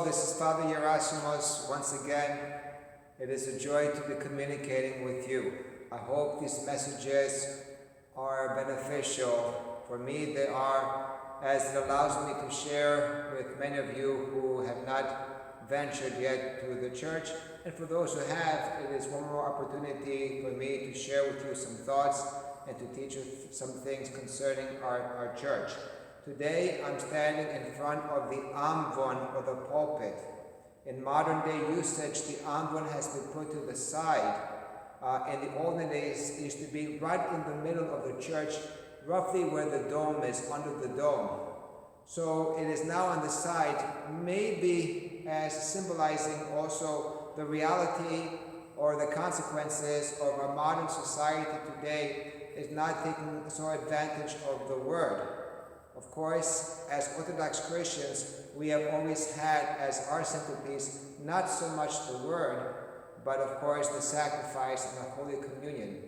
this is Father Gerasimos. Once again, it is a joy to be communicating with you. I hope these messages are beneficial. For me, they are, as it allows me to share with many of you who have not ventured yet to the church. And for those who have, it is one more opportunity for me to share with you some thoughts and to teach you some things concerning our church. Today, I'm standing in front of the ambon, or the pulpit. In modern day usage, the ambon has been put to the side. In the olden days, it used to be right in the middle of the church, roughly where the dome is, under the dome. So it is now on the side, maybe as symbolizing also the reality or the consequences of our modern society today is not taking so advantage of the word. Of course, as Orthodox Christians, we have always had as our centerpiece not so much the word, but of course the sacrifice and the Holy Communion.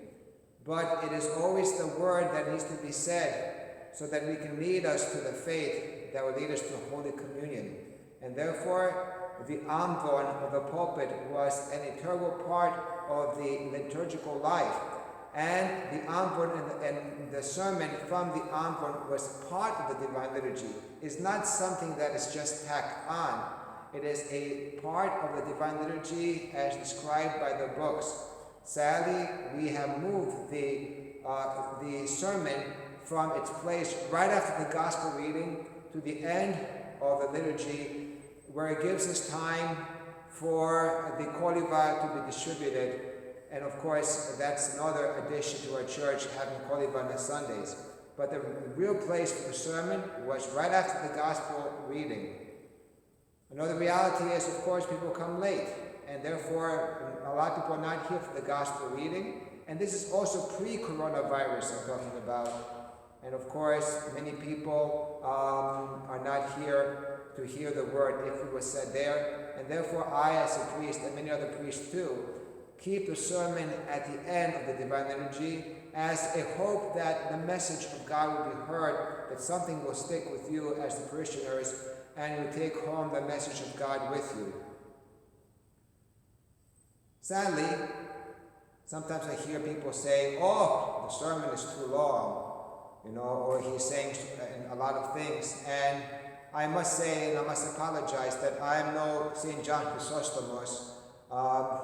But it is always the word that needs to be said so that we can lead us to the faith that will lead us to Holy Communion. And therefore, the ambon, or the pulpit, was an integral part of the liturgical life. And the ambon and the sermon from the ambon was part of the Divine Liturgy. It's not something that is just tacked on. It is a part of the Divine Liturgy as described by the books. Sadly, we have moved the sermon from its place right after the Gospel reading to the end of the liturgy, where it gives us time for the koliva to be distributed. And of course, that's another addition to our church, having koliva on Sundays. But the real place for the sermon was right after the Gospel reading. Another reality is, of course, people come late, and therefore a lot of people are not here for the Gospel reading. And this is also pre-coronavirus I'm talking about. And of course, many people are not here to hear the word if it was said there. And therefore I, as a priest, and many other priests too, keep the sermon at the end of the Divine Liturgy as a hope that the message of God will be heard, that something will stick with you as the parishioners, and you take home the message of God with you. Sadly, sometimes I hear people say, oh, the sermon is too long, or he's saying a lot of things. And I must say, and I must apologize, that I am no St. John Chrysostomos,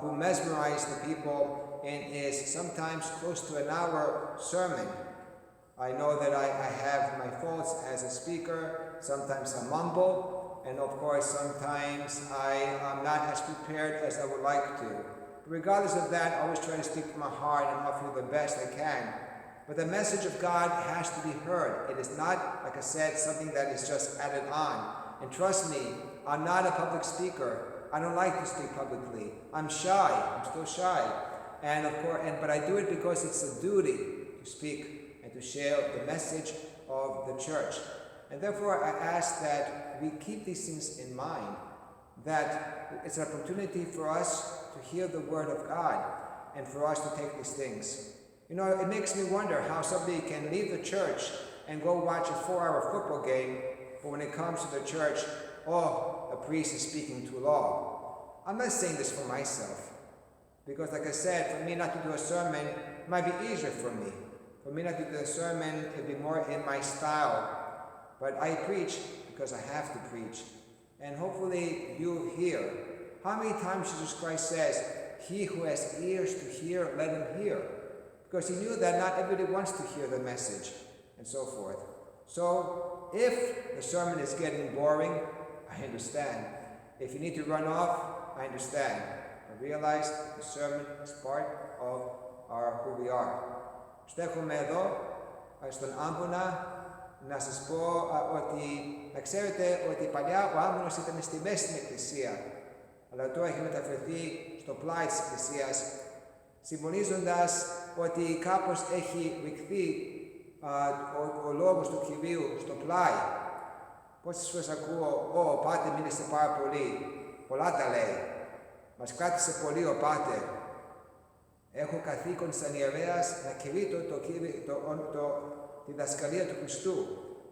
who mesmerized the people in his sometimes close to an hour sermon. I know that I have my faults as a speaker. Sometimes I mumble, and of course sometimes I am not as prepared as I would like to. But regardless of that, I always try to speak from my heart and offer you the best I can. But the message of God has to be heard. It is not, like I said, something that is just added on. And trust me, I'm not a public speaker. I don't like to speak publicly. I'm shy. I'm still shy. And of course, but I do it because it's a duty to speak and to share the message of the church. And therefore, I ask that we keep these things in mind, that it's an opportunity for us to hear the word of God and for us to take these things. It makes me wonder how somebody can leave the church and go watch a 4-hour football game, but when it comes to the church, a priest is speaking too long. I'm not saying this for myself, because like I said, for me not to do a sermon might be easier for me. For me not to do a sermon, it'd be more in my style. But I preach because I have to preach. And hopefully you hear. How many times Jesus Christ says, he who has ears to hear, let him hear. Because he knew that not everybody wants to hear the message, and so forth. So if the sermon is getting boring, I understand. If you need to run off, I understand. I realize the sermon is part of who we are. Στέχομαι εδώ, στον Άμβονα, να σας πω ότι, να ξέρετε ότι παλιά ο Άμβονος ήταν στη μέση στην εκκλησία, αλλά τώρα έχει μεταφερθεί στο πλάι της εκκλησίας, συμβολίζοντας ότι κάπως έχει ρηχθεί ο λόγος του Κυρίου στο πλάι. Πόσες φορές ακούω, ο Πάτερ μίλησε πάρα πολύ, πολλά τα λέει, μας κράτησε πολύ ο Πάτερ. Έχω καθήκον σαν ιερέας να κηρύττω τη δασκαλία του Χριστού.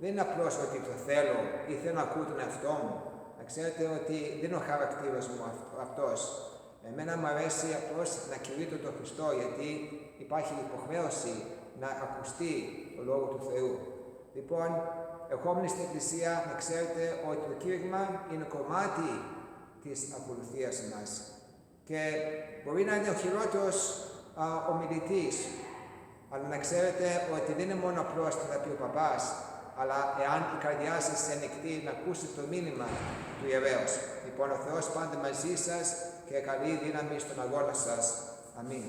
Δεν είναι απλώς ότι το θέλω ή θέλω να ακούω τον εαυτό μου. Να Να ξέρετε ότι δεν είναι ο χαρακτήρας μου αυτός. Εμένα μου αρέσει απλώς να κηρύττω τον Χριστό, γιατί υπάρχει υποχρέωση να ακουστεί ο Λόγο του Θεού. Λοιπόν, ερχόμενοι στην Εκκλησία, να ξέρετε ότι το κήρυγμα είναι κομμάτι της ακολουθίας μας. Και μπορεί να είναι ο χειρότερος ομιλητής, αλλά να ξέρετε ότι δεν είναι μόνο απλώς τι θα πει ο παπάς, αλλά εάν η καρδιά σας είναι ανοιχτή να ακούσει το μήνυμα του ιερέως. Λοιπόν, ο Θεός πάντα μαζί σας και καλή δύναμη στον αγώνα σας. Αμήν.